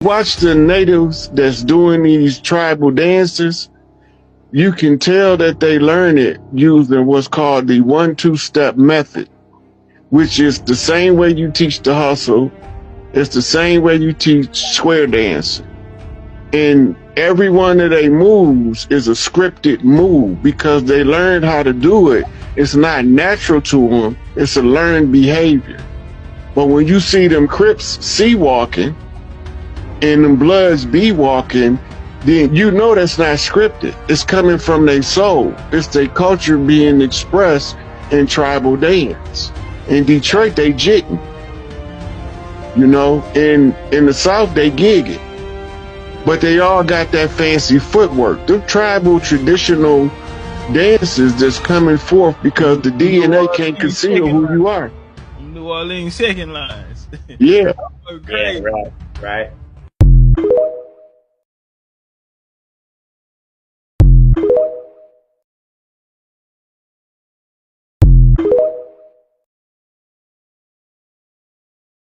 Watch the natives that's doing these tribal dances. You can tell that they learn it using what's called the 1-2 step method, which is the same way you teach the hustle. It's the same way you teach square dancing. And every one of their moves is a scripted move because they learned how to do it. It's not natural to them. It's a learned behavior. But when you see them Crips sea walking and them Bloods be walking, then you know that's not scripted. It's coming from their soul. It's their culture being expressed in tribal dance. In Detroit, they jitting. You know, in the South, they gigging. But they all got that fancy footwork. The tribal traditional dances that's coming forth because the DNA can't conceal who you are. New Orleans second lines. Yeah. Okay. Yeah, right.